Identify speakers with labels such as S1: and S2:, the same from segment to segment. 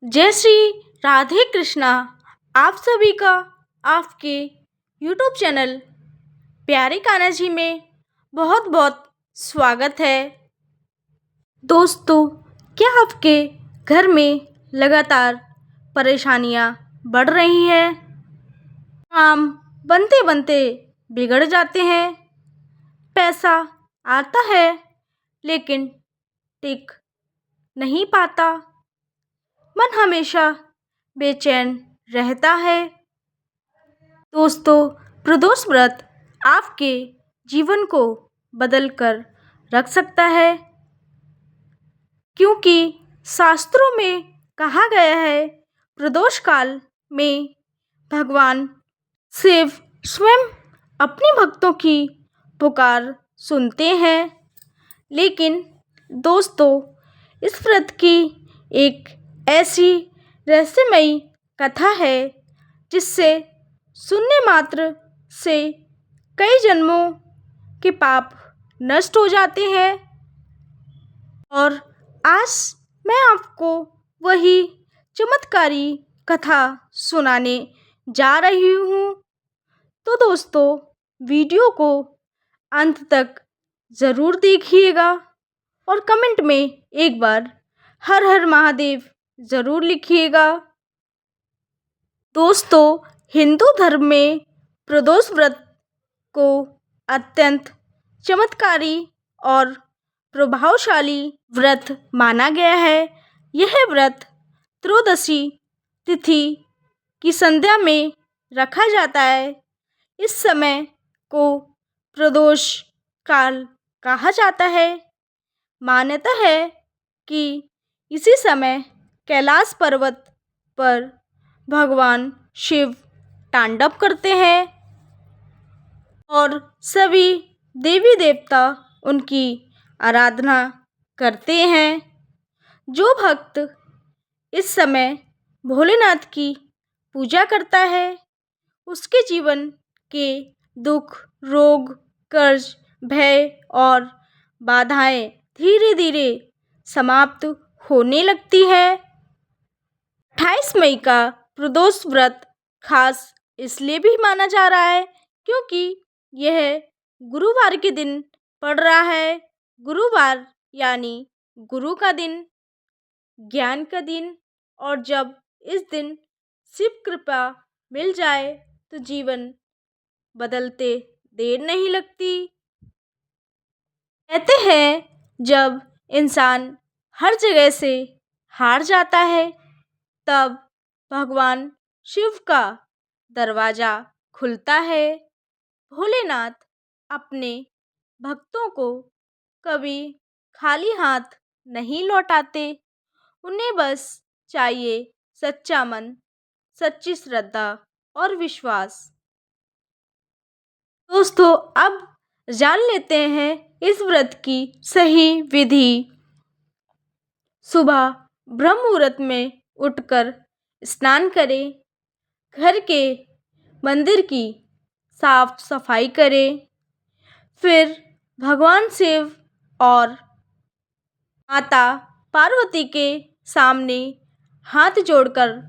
S1: जय श्री राधे कृष्णा। आप सभी का आपके यूट्यूब चैनल प्यारे कान्हा जी में बहुत बहुत स्वागत है। दोस्तों, क्या आपके घर में लगातार परेशानियां बढ़ रही हैं? काम बनते बनते बिगड़ जाते हैं, पैसा आता है लेकिन टिक नहीं पाता, मन हमेशा बेचैन रहता है। दोस्तों, प्रदोष व्रत आपके जीवन को बदल कर रख सकता है, क्योंकि शास्त्रों में कहा गया है प्रदोष काल में भगवान शिव स्वयं अपने भक्तों की पुकार सुनते हैं। लेकिन दोस्तों, इस व्रत की एक ऐसी रहस्यमयी कथा है जिससे सुनने मात्र से कई जन्मों के पाप नष्ट हो जाते हैं। और आज मैं आपको वही चमत्कारी कथा सुनाने जा रही हूँ। तो दोस्तों, वीडियो को अंत तक ज़रूर देखिएगा और कमेंट में एक बार हर हर महादेव ज़रूर लिखिएगा। दोस्तों, हिंदू धर्म में प्रदोष व्रत को अत्यंत चमत्कारी और प्रभावशाली व्रत माना गया है। यह व्रत त्रयोदशी तिथि की संध्या में रखा जाता है। इस समय को प्रदोष काल कहा जाता है। मान्यता है कि इसी समय कैलाश पर्वत पर भगवान शिव तांडव करते हैं और सभी देवी देवता उनकी आराधना करते हैं। जो भक्त इस समय भोलेनाथ की पूजा करता है, उसके जीवन के दुख, रोग, कर्ज, भय और बाधाएं धीरे धीरे समाप्त होने लगती है। 28 मई का प्रदोष व्रत खास इसलिए भी माना जा रहा है क्योंकि यह गुरुवार के दिन पड़ रहा है। गुरुवार यानी गुरु का दिन, ज्ञान का दिन, और जब इस दिन शिव कृपा मिल जाए तो जीवन बदलते देर नहीं लगती। कहते हैं जब इंसान हर जगह से हार जाता है तब भगवान शिव का दरवाज़ा खुलता है। भोलेनाथ अपने भक्तों को कभी खाली हाथ नहीं लौटाते। उन्हें बस चाहिए सच्चा मन, सच्ची श्रद्धा और विश्वास। दोस्तों, अब जान लेते हैं इस व्रत की सही विधि। सुबह ब्रह्म मुहूर्त में उठकर स्नान करें, घर के मंदिर की साफ सफाई करें, फिर भगवान शिव और माता पार्वती के सामने हाथ जोड़कर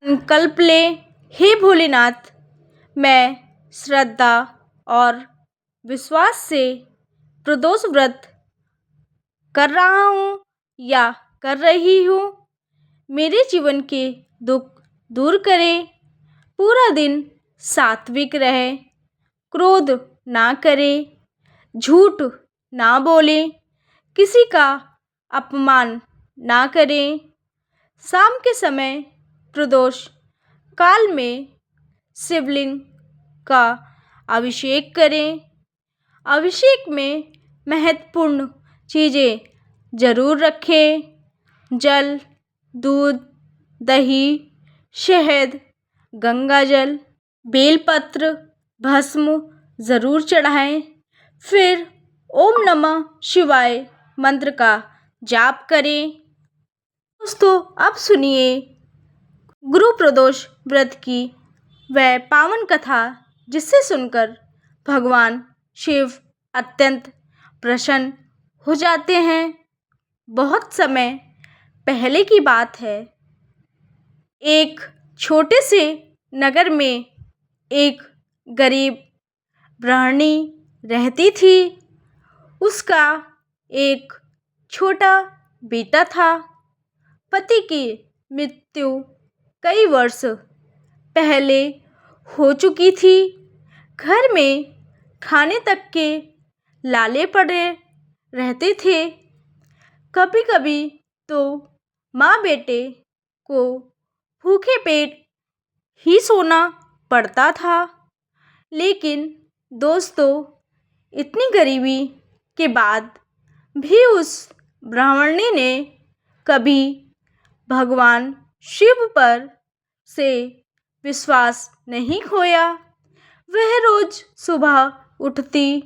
S1: संकल्प लें, हे भोलेनाथ, मैं श्रद्धा और विश्वास से प्रदोष व्रत कर रहा हूँ या कर रही हूँ। मेरे जीवन के दुख दूर करें, पूरा दिन सात्विक रहे, क्रोध ना करें, झूठ ना बोलें, किसी का अपमान ना करें। शाम के समय प्रदोष काल में शिवलिंग का अभिषेक करें। अभिषेक में महत्वपूर्ण चीज़ें ज़रूर रखें। जल, दूध, दही, शहद, गंगाजल, बेलपत्र, भस्म ज़रूर चढ़ाएं। फिर ओम नमः शिवाय मंत्र का जाप करें। दोस्तों, अब सुनिए गुरु प्रदोष व्रत की वह पावन कथा जिससे सुनकर भगवान शिव अत्यंत प्रसन्न हो जाते हैं। बहुत समय पहले की बात है। एक छोटे से नगर में एक गरीब गृहिणी रहती थी। उसका एक छोटा बेटा था। पति की मृत्यु कई वर्ष पहले हो चुकी थी। घर में खाने तक के लाले पड़े रहते थे। कभी कभी तो माँ बेटे को भूखे पेट ही सोना पड़ता था। लेकिन दोस्तों, इतनी गरीबी के बाद भी उस ब्राह्मणी ने कभी भगवान शिव पर से विश्वास नहीं खोया। वह रोज सुबह उठती,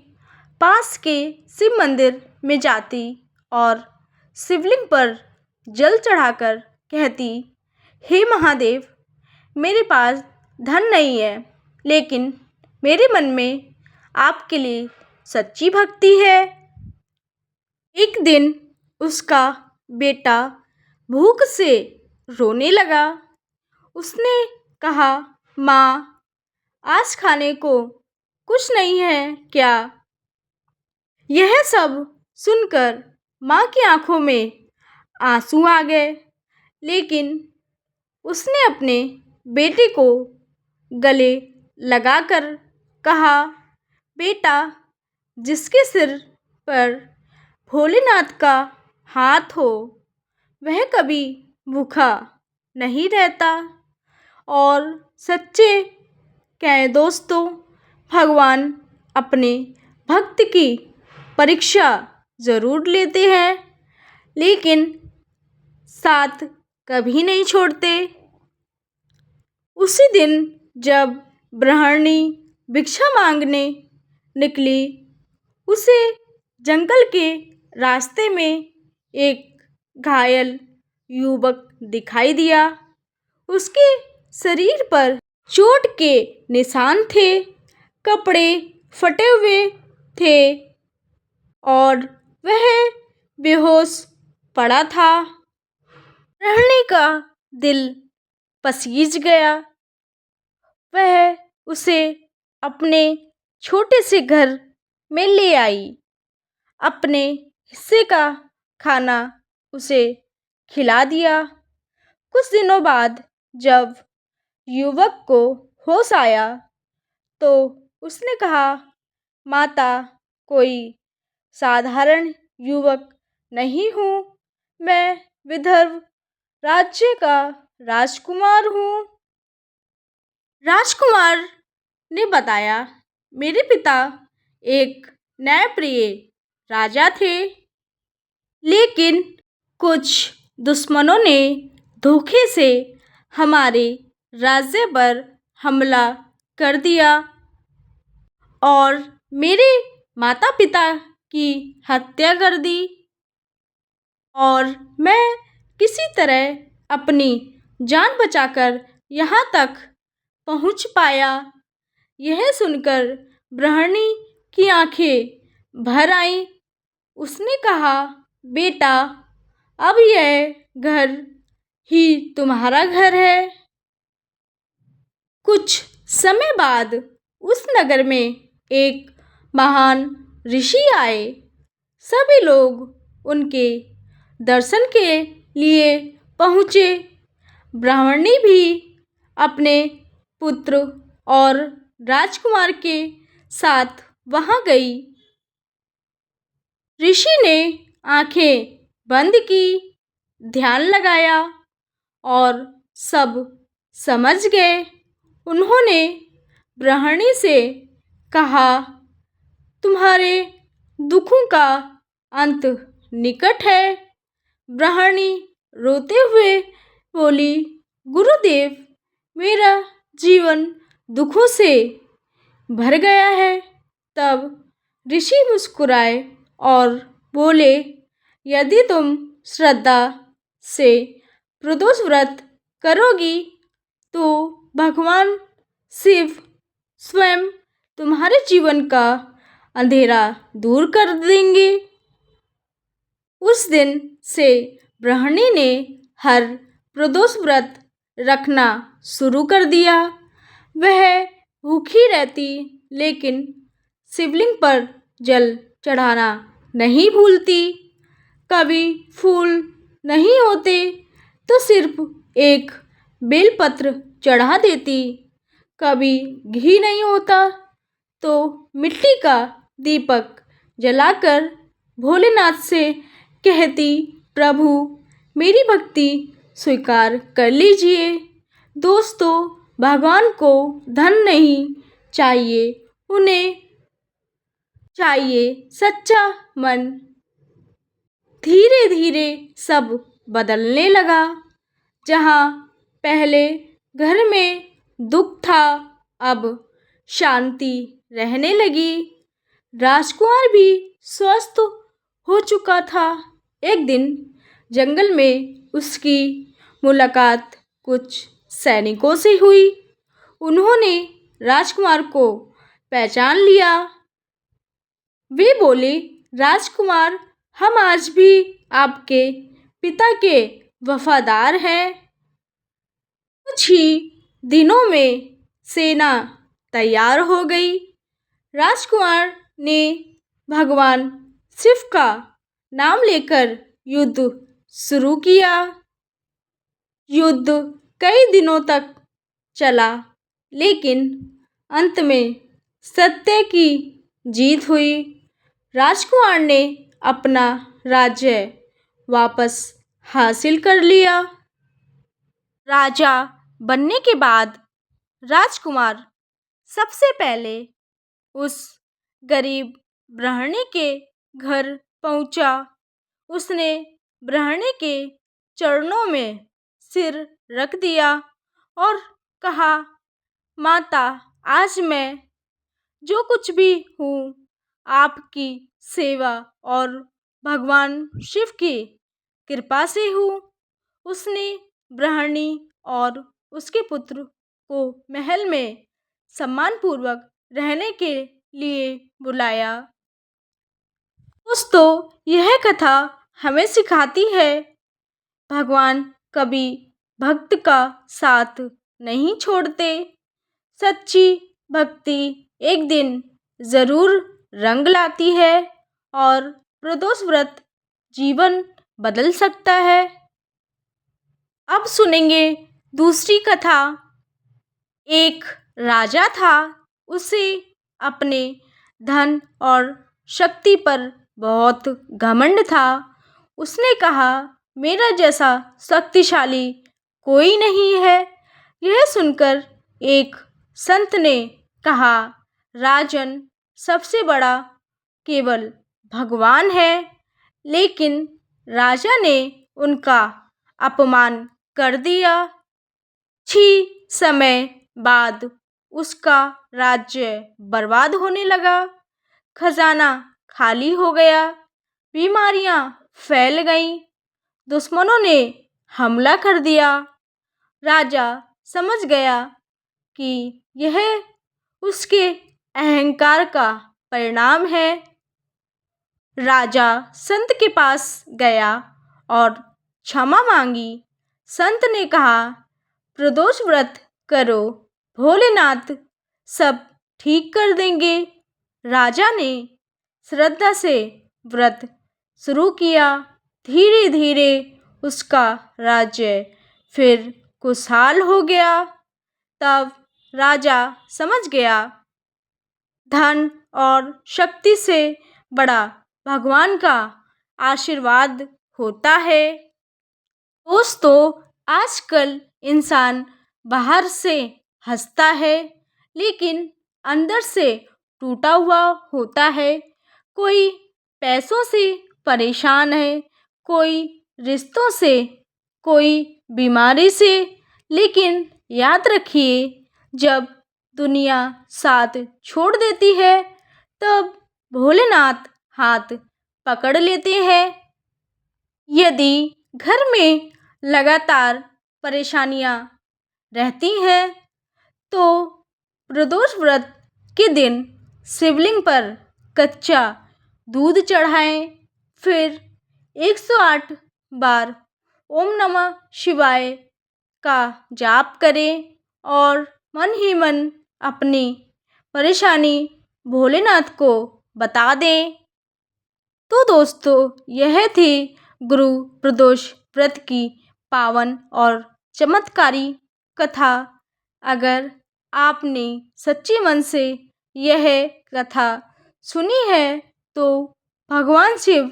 S1: पास के शिव मंदिर में जाती और शिवलिंग पर जल चढ़ाकर कहती, हे महादेव, मेरे पास धन नहीं है, लेकिन मेरे मन में आपके लिए सच्ची भक्ति है। एक दिन उसका बेटा भूख से रोने लगा। उसने कहा, माँ, आज खाने को कुछ नहीं है क्या? यह सब सुनकर माँ की आंखों में आंसू आ गए। लेकिन उसने अपने बेटे को गले लगाकर कहा, बेटा, जिसके सिर पर भोलेनाथ का हाथ हो वह कभी भूखा नहीं रहता। और सच्चे कहें दोस्तों, भगवान अपने भक्त की परीक्षा ज़रूर लेते हैं, लेकिन साथ कभी नहीं छोड़ते। उसी दिन जब गृहिणी भिक्षा मांगने निकली, उसे जंगल के रास्ते में एक घायल युवक दिखाई दिया। उसके शरीर पर चोट के निशान थे, कपड़े फटे हुए थे और वह बेहोश पड़ा था। गृहिणी का दिल पसीज गया। वह उसे अपने छोटे से घर में ले आई। अपने हिस्से का खाना उसे खिला दिया। कुछ दिनों बाद जब युवक को होश आया तो उसने कहा, माता, कोई साधारण युवक नहीं हूँ, मैं विदर्भ राज्य का राजकुमार हूँ। राजकुमार ने बताया, मेरे पिता एक न्यायप्रिय राजा थे, लेकिन कुछ दुश्मनों ने धोखे से हमारे राज्य पर हमला कर दिया और मेरे माता पिता की हत्या कर दी और मैं किसी तरह अपनी जान बचाकर यहाँ तक पहुँच पाया। यह सुनकर गृहिणी की आंखें भर आईं। उसने कहा, बेटा, अब यह घर ही तुम्हारा घर है। कुछ समय बाद उस नगर में एक महान ऋषि आए। सभी लोग उनके दर्शन के लिए पहुँचे। ब्राह्मणी भी अपने पुत्र और राजकुमार के साथ वहाँ गई। ऋषि ने आंखें बंद की, ध्यान लगाया और सब समझ गए। उन्होंने गृहिणी से कहा, तुम्हारे दुखों का अंत निकट है। गृहिणी रोते हुए बोली, गुरुदेव, मेरा जीवन दुखों से भर गया है। तब ऋषि मुस्कुराए और बोले, यदि तुम श्रद्धा से प्रदोष व्रत करोगी तो भगवान शिव स्वयं तुम्हारे जीवन का अंधेरा दूर कर देंगे। उस दिन से गृहिणी ने हर प्रदोष व्रत रखना शुरू कर दिया। वह भूखी रहती, लेकिन शिवलिंग पर जल चढ़ाना नहीं भूलती। कभी फूल नहीं होते तो सिर्फ एक बेलपत्र चढ़ा देती। कभी घी नहीं होता तो मिट्टी का दीपक जलाकर भोलेनाथ से कहती, प्रभु मेरी भक्ति स्वीकार कर लीजिए। दोस्तों, भगवान को धन नहीं चाहिए, उन्हें चाहिए सच्चा मन। धीरे धीरे सब बदलने लगा। जहाँ पहले घर में दुख था, अब शांति रहने लगी। राजकुमार भी स्वस्थ हो चुका था। एक दिन जंगल में उसकी मुलाकात कुछ सैनिकों से हुई। उन्होंने राजकुमार को पहचान लिया। वे बोले, राजकुमार, हम आज भी आपके पिता के वफादार हैं। कुछ ही दिनों में सेना तैयार हो गई। राजकुमार ने भगवान शिव का नाम लेकर युद्ध शुरू किया। युद्ध कई दिनों तक चला, लेकिन अंत में सत्य की जीत हुई। राजकुमार ने अपना राज्य वापस हासिल कर लिया। राजा बनने के बाद राजकुमार सबसे पहले उस गरीब गृहिणी के घर पहुंचा। उसने गृहिणी के चरणों में सिर रख दिया और कहा, माता, आज मैं जो कुछ भी हूँ, आपकी सेवा और भगवान शिव की कृपा से हूँ। उसने गृहिणी और उसके पुत्र को महल में सम्मानपूर्वक रहने के लिए बुलाया। दोस्तों, यह कथा हमें सिखाती है, भगवान कभी भक्त का साथ नहीं छोड़ते। सच्ची भक्ति एक दिन ज़रूर रंग लाती है और प्रदोष व्रत जीवन बदल सकता है। अब सुनेंगे दूसरी कथा। एक राजा था। उसे अपने धन और शक्ति पर बहुत घमंड था। उसने कहा, मेरा जैसा शक्तिशाली कोई नहीं है। यह सुनकर एक संत ने कहा, राजन, सबसे बड़ा केवल भगवान है। लेकिन राजा ने उनका अपमान कर दिया। कुछ समय बाद उसका राज्य बर्बाद होने लगा। खजाना खाली हो गया। बीमारियां फैल गईं। दुश्मनों ने हमला कर दिया। राजा समझ गया कि यह उसके अहंकार का परिणाम है। राजा संत के पास गया और क्षमा मांगी। संत ने कहा, प्रदोष व्रत करो, भोलेनाथ सब ठीक कर देंगे। राजा ने श्रद्धा से व्रत शुरू किया। धीरे धीरे उसका राज्य फिर खुशहाल हो गया। तब राजा समझ गया, धन और शक्ति से बड़ा भगवान का आशीर्वाद होता है। दोस्तों, आजकल इंसान बाहर से हंसता है, लेकिन अंदर से टूटा हुआ होता है। कोई पैसों से परेशान है, कोई रिश्तों से, कोई बीमारी से। लेकिन याद रखिए, जब दुनिया साथ छोड़ देती है, तब भोलेनाथ हाथ पकड़ लेते हैं। यदि घर में लगातार परेशानियां रहती हैं, तो प्रदोष व्रत के दिन शिवलिंग पर कच्चा दूध चढ़ाएं, फिर 108 बार ओम नमः शिवाय का जाप करें और मन ही मन अपनी परेशानी भोलेनाथ को बता दें। तो दोस्तों, यह थी गुरु प्रदोष व्रत की पावन और चमत्कारी कथा। अगर आपने सच्चे मन से यह कथा सुनी है तो भगवान शिव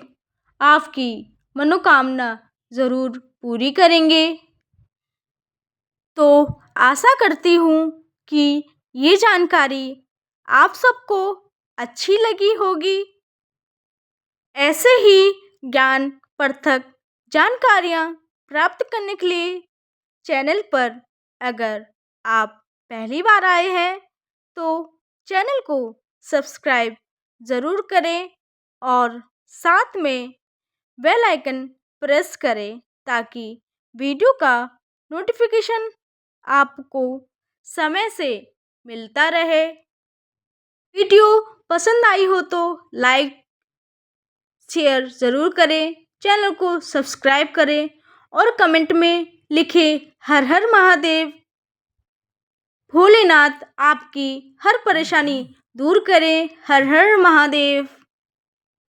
S1: आपकी मनोकामना ज़रूर पूरी करेंगे। तो आशा करती हूँ कि ये जानकारी आप सबको अच्छी लगी होगी। ऐसे ही ज्ञानवर्धक जानकारियाँ प्राप्त करने के लिए चैनल पर अगर आप पहली बार आए हैं तो चैनल को सब्सक्राइब ज़रूर करें और साथ में बेल आइकन प्रेस करें ताकि वीडियो का नोटिफिकेशन आपको समय से मिलता रहे। वीडियो पसंद आई हो तो लाइक शेयर ज़रूर करें, चैनल को सब्सक्राइब करें और कमेंट में लिखें हर हर महादेव। भोलेनाथ आपकी हर परेशानी दूर करें। हर हर महादेव।